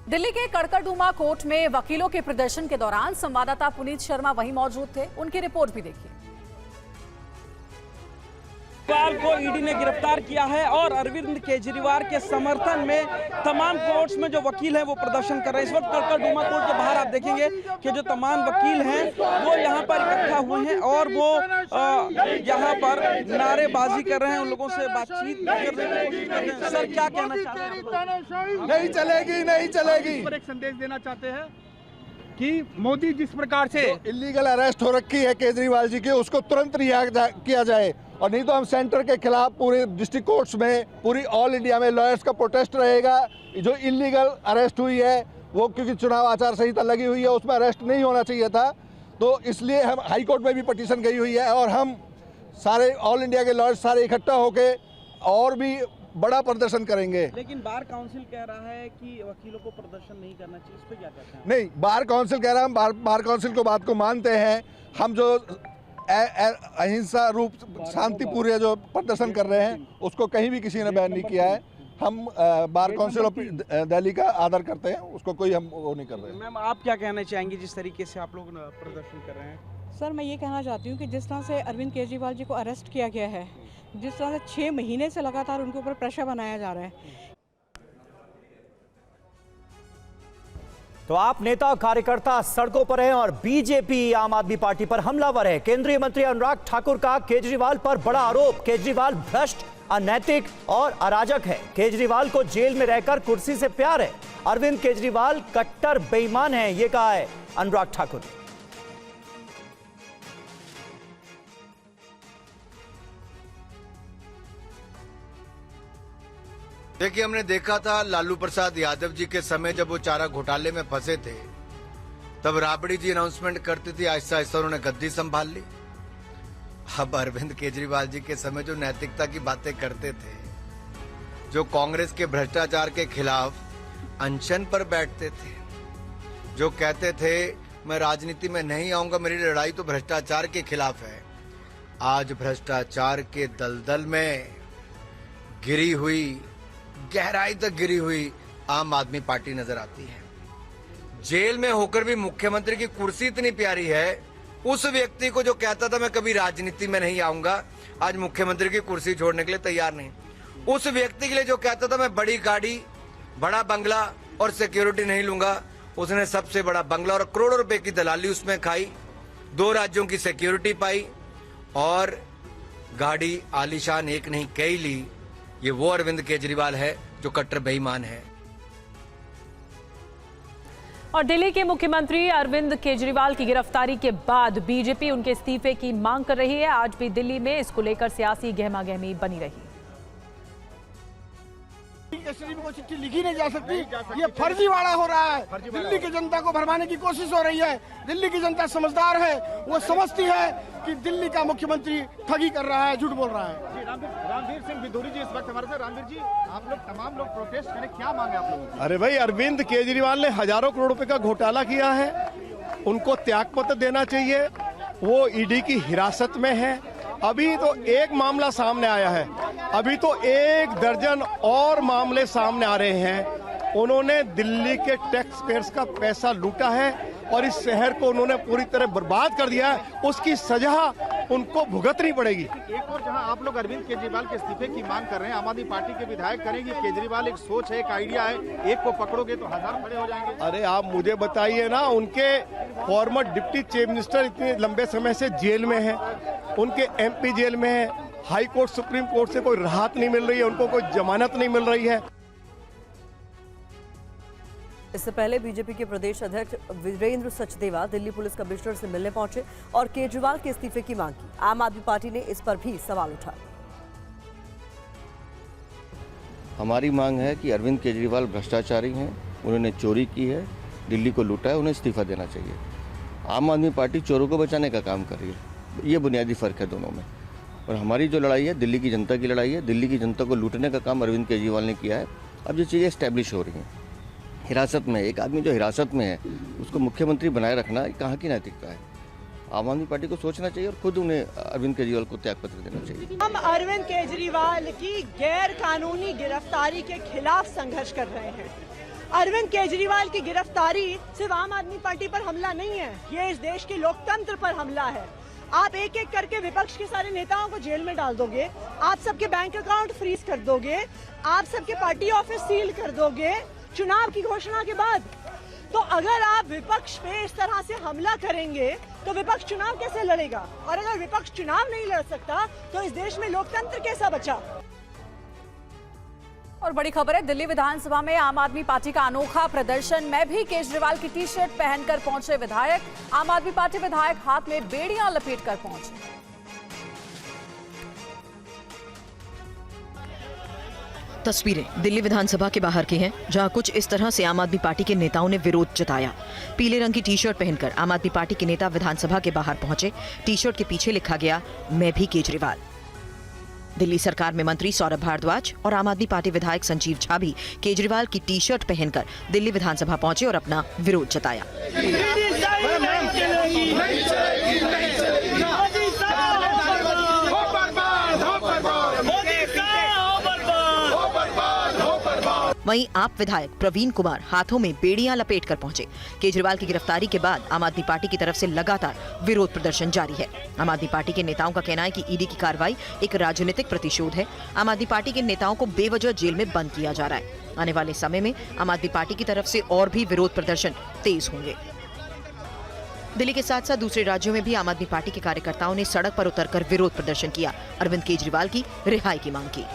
दिल्ली के कड़कड़डूमा कोर्ट में वकीलों के प्रदर्शन के दौरान संवाददाता पुनीत शर्मा वहीं मौजूद थे। उनकी रिपोर्ट भी देखिए। केजरीवाल को ईडी ने गिरफ्तार किया है और अरविंद केजरीवाल के समर्थन में तमाम कोर्ट्स में जो वकील हैं वो प्रदर्शन कर रहे हैं। इस वक्त कड़कड़डूमा कोर्ट के बाहर आप देखेंगे कि जो तमाम वकील हैं वो यहाँ पर इकट्ठा हुए हैं और वो यहाँ पर नारेबाजी कर रहे हैं, उन लोगों से बातचीत करने की कोशिश कर रहे हैं। सर, क्या कहना चाहते हैं? नहीं चलेगी, नहीं चलेगी। एक संदेश देना चाहते हैं कि मोदी जिस प्रकार से इलीगल अरेस्ट हो रखी है केजरीवाल जी की, उसको तुरंत रिहा किया जाए, और नहीं तो हम सेंटर के खिलाफ पूरे डिस्ट्रिक्ट कोर्ट्स में, पूरी ऑल इंडिया में लॉयर्स का प्रोटेस्ट रहेगा। जो इलीगल अरेस्ट हुई है वो क्योंकि चुनाव आचार संहिता लगी हुई है, उसमें अरेस्ट नहीं होना चाहिए था, तो इसलिए हम हाई कोर्ट में भी पिटीशन गई हुई है और हम सारे ऑल इंडिया के लॉयर्स सारे इकट्ठा होके और भी बड़ा प्रदर्शन करेंगे। लेकिन बार काउंसिल कह रहा है कि वकीलों को प्रदर्शन नहीं करना चाहिए, इस पे क्या कहते हैं? नहीं, बार काउंसिल कह रहा है, हम बार काउंसिल को बात को मानते हैं। हम जो अहिंसा रूप शांतिपूर्ण जो प्रदर्शन कर रहे हैं उसको कहीं भी किसी ने बैन नहीं किया है। हम बार काउंसिल ऑफ दिल्ली का आदर करते हैं, उसको कोई हम वो नहीं कर रहे हैं। मैम, आप क्या कहना चाहेंगे जिस तरीके से आप लोग प्रदर्शन कर रहे हैं? सर, मैं ये कहना चाहती हूँ कि जिस तरह से अरविंद केजरीवाल जी को अरेस्ट किया गया है, जिस तरह से 6 महीने से लगातार उनके ऊपर प्रेशर बनाया जा रहा है। तो आप नेता और कार्यकर्ता सड़कों पर हैं और बीजेपी आम आदमी पार्टी पर हमलावर है। केंद्रीय मंत्री अनुराग ठाकुर का केजरीवाल पर बड़ा आरोप, केजरीवाल भ्रष्ट, अनैतिक और अराजक है। केजरीवाल को जेल में रहकर कुर्सी से प्यार है। अरविंद केजरीवाल कट्टर बेईमान है, ये कहा है अनुराग ठाकुर ने। देखिए, हमने देखा था लालू प्रसाद यादव जी के समय जब वो चारा घोटाले में फंसे थे, तब राबड़ी जी अनाउंसमेंट करती थी, आहिस्ता आहिस्ता उन्होंने गद्दी संभाल ली। अब अरविंद केजरीवाल जी के समय जो नैतिकता की बातें करते थे, जो कांग्रेस के भ्रष्टाचार के खिलाफ अनशन पर बैठते थे, जो कहते थे मैं राजनीति में नहीं आऊंगा, मेरी लड़ाई तो भ्रष्टाचार के खिलाफ है, आज भ्रष्टाचार के दलदल में गिरी हुई, गहराई तक गिरी हुई आम आदमी पार्टी नजर आती है। जेल में होकर भी मुख्यमंत्री की कुर्सी इतनी प्यारी है, उस व्यक्ति को जो कहता था मैं कभी राजनीति में नहीं आऊंगा, आज मुख्यमंत्री की कुर्सी छोड़ने के लिए तैयार नहीं। उस व्यक्ति के लिए जो कहता था मैं बड़ी गाड़ी, बड़ा बंगला और सिक्योरिटी नहीं लूंगा, उसने सबसे बड़ा बंगला और करोड़ों रुपए की दलाली उसमें खाई, 2 राज्यों की सिक्योरिटी पाई और गाड़ी आलीशान एक नहीं कई ली। ये वो अरविंद केजरीवाल है जो कट्टर बेईमान है। और दिल्ली के मुख्यमंत्री अरविंद केजरीवाल की गिरफ्तारी के बाद बीजेपी उनके इस्तीफे की मांग कर रही है। आज भी दिल्ली में इसको लेकर सियासी गहमागहमी बनी रही। को चिट्ठी लिखी नहीं जा सकती, ये फर्जीवाड़ा हो रहा है। दिल्ली की जनता को भरमाने की कोशिश हो रही है। दिल्ली की जनता समझदार है, वो समझती है कि दिल्ली का मुख्यमंत्री ठगी कर रहा है, झूठ बोल रहा है। रामवीर सिंह विदुरी जी इस वक्त हमारे साथ। रामवीर जी, आप लोग तमाम लोग प्रोटेस्ट करें, क्या मांगे आप लोगों की? अरे भाई, अरविंद केजरीवाल ने हजारों करोड़ रुपए का घोटाला किया है, उनको त्यागपत्र देना चाहिए। वो ईडी की हिरासत में है। अभी तो एक मामला सामने आया है, अभी तो 1 दर्जन और मामले सामने आ रहे हैं। उन्होंने दिल्ली के टैक्स पेयर्स का पैसा लूटा है और इस शहर को उन्होंने पूरी तरह बर्बाद कर दिया है। उसकी सजा उनको भुगतनी पड़ेगी। एक और जहां आप लोग अरविंद केजरीवाल के इस्तीफे की मांग कर रहे हैं, आम आदमी पार्टी के विधायक करेंगे। केजरीवाल एक सोच है, एक आइडिया है, एक को पकड़ोगे तो 1000 खड़े हो जाएंगे। अरे आप मुझे बताइए ना, उनके फॉर्मर डिप्टी चीफ मिनिस्टर इतने लंबे समय से जेल में है, उनके MP जेल में है, हाई कोर्ट सुप्रीम कोर्ट से कोई राहत नहीं मिल रही है, उनको कोई जमानत नहीं मिल रही है। इससे पहले बीजेपी के प्रदेश अध्यक्ष वीरेंद्र सचदेवा दिल्ली पुलिस कमिश्नर से मिलने पहुंचे और केजरीवाल के इस्तीफे की मांग की। आम आदमी पार्टी ने इस पर भी सवाल उठाए। हमारी मांग है कि अरविंद केजरीवाल भ्रष्टाचारी हैं, उन्होंने चोरी की है, दिल्ली को लूटा है, उन्हें इस्तीफा देना चाहिए। आम आदमी पार्टी चोरों को बचाने का काम कर रही है, ये बुनियादी फर्क है दोनों में। और हमारी जो लड़ाई है दिल्ली की जनता की लड़ाई है। दिल्ली की जनता को लूटने का काम अरविंद केजरीवाल ने किया है। अब ये चीज़ें एस्टैब्लिश हो रही हैं। हिरासत में एक आदमी जो हिरासत में है उसको मुख्यमंत्री बनाए रखना कहाँ की नैतिकता है? आम आदमी पार्टी को सोचना चाहिए और खुद उन्हें अरविंद केजरीवाल को त्यागपत्र देना चाहिए। हम अरविंद केजरीवाल की गैर कानूनी गिरफ्तारी के खिलाफ संघर्ष कर रहे हैं। अरविंद केजरीवाल की गिरफ्तारी सिर्फ आम आदमी पार्टी पर हमला नहीं है, ये इस देश के लोकतंत्र पर हमला है। आप एक एक करके विपक्ष के सारे नेताओं को जेल में डाल दोगे, आप सबके बैंक अकाउंट फ्रीज कर दोगे, आप सबके पार्टी ऑफिस सील कर दोगे चुनाव की घोषणा के बाद। तो अगर आप विपक्ष पे इस तरह से हमला करेंगे तो विपक्ष चुनाव कैसे लड़ेगा? और अगर विपक्ष चुनाव नहीं लड़ सकता तो इस देश में लोकतंत्र कैसा बचा? और बड़ी खबर है, दिल्ली विधानसभा में आम आदमी पार्टी का अनोखा प्रदर्शन में भी केजरीवाल की टी शर्ट पहनकर पहुंचे विधायक। आम आदमी पार्टी विधायक हाथ में बेड़ियां लपेटकर पहुंचे। तस्वीरें दिल्ली विधानसभा के बाहर की हैं, जहां कुछ इस तरह से आम आदमी पार्टी के नेताओं ने विरोध जताया। पीले रंग की टी शर्ट पहनकर आम आदमी पार्टी के नेता विधानसभा के बाहर पहुंचे। टी शर्ट के पीछे लिखा गया, मैं भी केजरीवाल। दिल्ली सरकार में मंत्री सौरभ भारद्वाज और आम आदमी पार्टी विधायक संजीव झा भी केजरीवाल की टी शर्ट पहनकर दिल्ली विधानसभा पहुंचे और अपना विरोध जताया। वहीं आप विधायक प्रवीण कुमार हाथों में बेड़ियां लपेटकर पहुंचे। केजरीवाल की गिरफ्तारी के बाद आम आदमी पार्टी की तरफ से लगातार विरोध प्रदर्शन जारी है। आम आदमी पार्टी के नेताओं का कहना है कि ईडी की कार्रवाई एक राजनीतिक प्रतिशोध है। आम आदमी पार्टी के नेताओं को बेवजह जेल में बंद किया जा रहा है। आने वाले समय में आम आदमी पार्टी की तरफ से और भी विरोध प्रदर्शन तेज होंगे। दिल्ली के साथ साथ दूसरे राज्यों में भी आम आदमी पार्टी के कार्यकर्ताओं ने सड़क पर उतरकर विरोध प्रदर्शन किया। अरविंद केजरीवाल की रिहाई की मांग की।